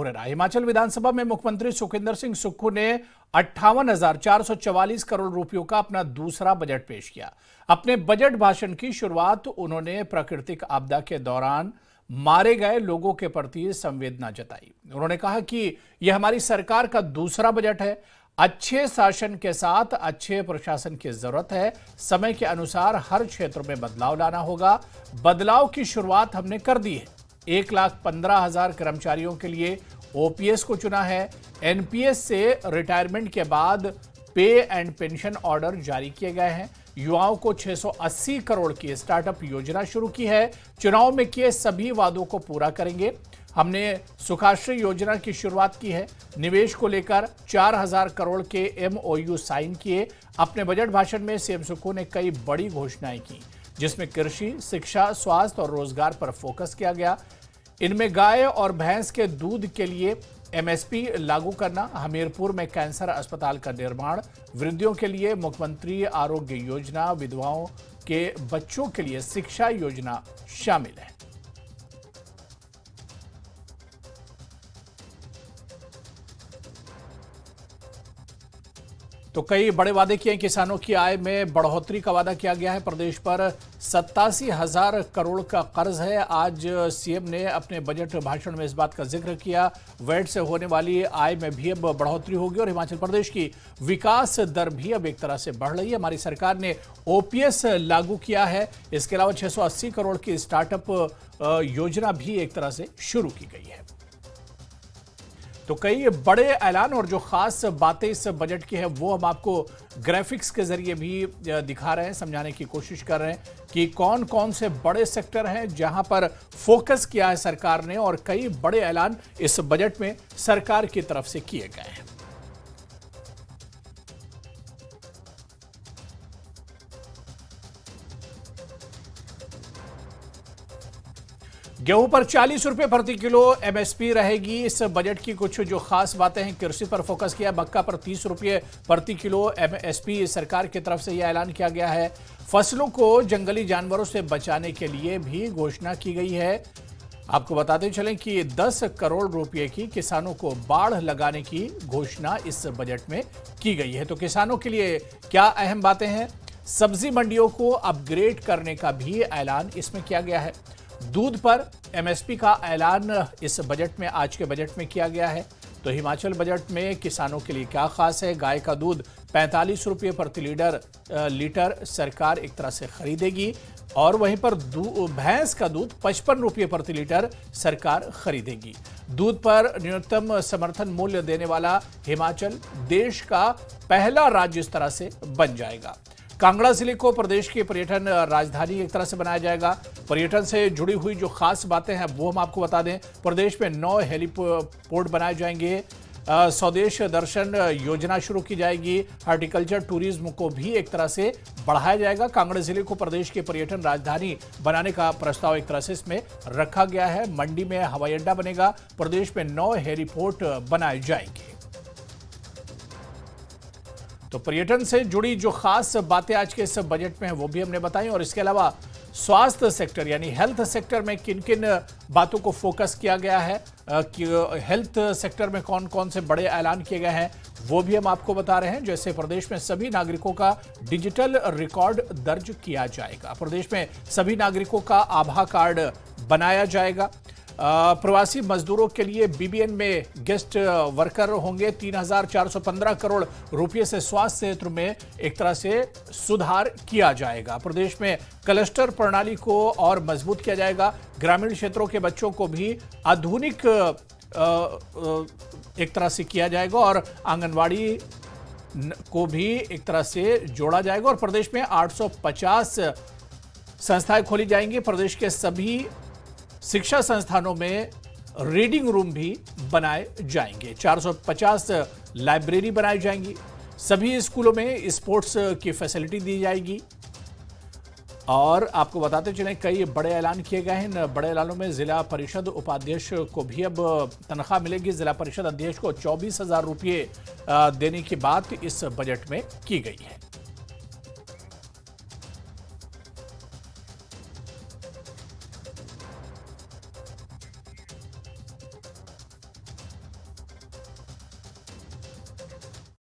मुरैना। हिमाचल विधानसभा में मुख्यमंत्री सुखविंदर सिंह सुक्खू ने 58,444 करोड़ रुपयों का अपना दूसरा बजट पेश किया। अपने बजट भाषण की शुरुआत उन्होंने प्राकृतिक आपदा के दौरान मारे गए लोगों के प्रति संवेदना जताई। उन्होंने कहा कि यह हमारी सरकार का दूसरा बजट है। अच्छे शासन के साथ अच्छे प्रशासन की जरूरत है। समय के अनुसार हर क्षेत्र में बदलाव लाना होगा। बदलाव की शुरुआत हमने कर दी है। 1,15,000 कर्मचारियों के लिए ओपीएस को चुना है। एनपीएस से रिटायरमेंट के बाद पे एंड पेंशन ऑर्डर जारी किए गए हैं। युवाओं को 680 करोड़ की स्टार्टअप योजना शुरू की है। चुनाव में किए सभी वादों को पूरा करेंगे। हमने सुखाश्रय योजना की शुरुआत की है। निवेश को लेकर 4,000 करोड़ के एमओयू साइन किए। अपने बजट भाषण में सीएम सुक्खू ने कई बड़ी घोषणाएं की, जिसमें कृषि, शिक्षा, स्वास्थ्य और रोजगार पर फोकस किया गया। इनमें गाय और भैंस के दूध के लिए एमएसपी लागू करना, हमीरपुर में कैंसर अस्पताल का निर्माण, वृद्धियों के लिए मुख्यमंत्री आरोग्य योजना, विधवाओं के बच्चों के लिए शिक्षा योजना शामिल है। तो कई बड़े वादे किए हैं। किसानों की आय में बढ़ोतरी का वादा किया गया है। प्रदेश पर 87,000 करोड़ का कर्ज है। आज सीएम ने अपने बजट भाषण में इस बात का जिक्र किया। वैट से होने वाली आय में भी अब बढ़ोतरी होगी और हिमाचल प्रदेश की विकास दर भी अब एक तरह से बढ़ रही है। हमारी सरकार ने ओपीएस लागू किया है। इसके अलावा 680 करोड़ की स्टार्टअप योजना भी एक तरह से शुरू की गई है। तो कई बड़े ऐलान और जो खास बातें इस बजट की है वो हम आपको ग्राफिक्स के जरिए भी दिखा रहे हैं, समझाने की कोशिश कर रहे हैं कि कौन कौन से बड़े सेक्टर हैं जहां पर फोकस किया है सरकार ने, और कई बड़े ऐलान इस बजट में सरकार की तरफ से किए गए हैं। गेहूं पर 40 रुपए प्रति किलो एमएसपी रहेगी। इस बजट की कुछ जो खास बातें हैं, कृषि पर फोकस किया। मक्का पर 30 रुपए प्रति किलो एमएसपी सरकार की तरफ से यह ऐलान किया गया है। फसलों को जंगली जानवरों से बचाने के लिए भी घोषणा की गई है। आपको बताते चलें कि 10 करोड़ रुपए की किसानों को बाढ़ लगाने की घोषणा इस बजट में की गई है। तो किसानों के लिए क्या अहम बातें हैं? सब्जी मंडियों को अपग्रेड करने का भी ऐलान इसमें किया गया है। दूध पर एमएसपी का ऐलान इस बजट में, आज के बजट में किया गया है। तो हिमाचल बजट में किसानों के लिए क्या खास है? गाय का दूध 45 रुपये प्रति लीटर सरकार एक तरह से खरीदेगी, और वहीं पर भैंस का दूध 55 रुपये प्रति लीटर सरकार खरीदेगी। दूध पर न्यूनतम समर्थन मूल्य देने वाला हिमाचल देश का पहला राज्य इस तरह से बन जाएगा। कांगड़ा जिले को प्रदेश की पर्यटन राजधानी एक तरह से बनाया जाएगा। पर्यटन से जुड़ी हुई जो खास बातें हैं वो हम आपको बता दें। प्रदेश में 9 हेलीपोर्ट बनाए जाएंगे। स्वदेश दर्शन योजना शुरू की जाएगी। हॉर्टिकल्चर टूरिज्म को भी एक तरह से बढ़ाया जाएगा। कांगड़ा जिले को प्रदेश की पर्यटन राजधानी बनाने का प्रस्ताव एक तरह से इसमें रखा गया है। मंडी में हवाई अड्डा बनेगा। प्रदेश में 9 हेलीपोर्ट बनाए जाएंगे। तो पर्यटन से जुड़ी जो खास बातें आज के इस बजट में हैं वो भी हमने बताई, और इसके अलावा स्वास्थ्य सेक्टर यानी हेल्थ सेक्टर में किन किन बातों को फोकस किया गया है, कि हेल्थ सेक्टर में कौन कौन से बड़े ऐलान किए गए हैं वो भी हम आपको बता रहे हैं। जैसे प्रदेश में सभी नागरिकों का डिजिटल रिकॉर्ड दर्ज किया जाएगा। प्रदेश में सभी नागरिकों का आधार कार्ड बनाया जाएगा। प्रवासी मजदूरों के लिए बीबीएन में गेस्ट वर्कर होंगे। 3,415 करोड़ रुपए से स्वास्थ्य क्षेत्र में एक तरह से सुधार किया जाएगा। प्रदेश में क्लस्टर प्रणाली को और मजबूत किया जाएगा। ग्रामीण क्षेत्रों के बच्चों को भी आधुनिक एक तरह से किया जाएगा, और आंगनवाड़ी को भी एक तरह से जोड़ा जाएगा। और प्रदेश में 850 संस्थाएं खोली जाएंगी। प्रदेश के सभी शिक्षा संस्थानों में रीडिंग रूम भी बनाए जाएंगे। 450 लाइब्रेरी बनाई जाएंगी। सभी स्कूलों में स्पोर्ट्स की फैसिलिटी दी जाएगी। और आपको बताते चलें कई बड़े ऐलान किए गए हैं। इन बड़े ऐलानों में जिला परिषद उपाध्यक्ष को भी अब तनख्वाह मिलेगी। जिला परिषद अध्यक्ष को 24,000 रुपये देने की बात इस बजट में की गई है।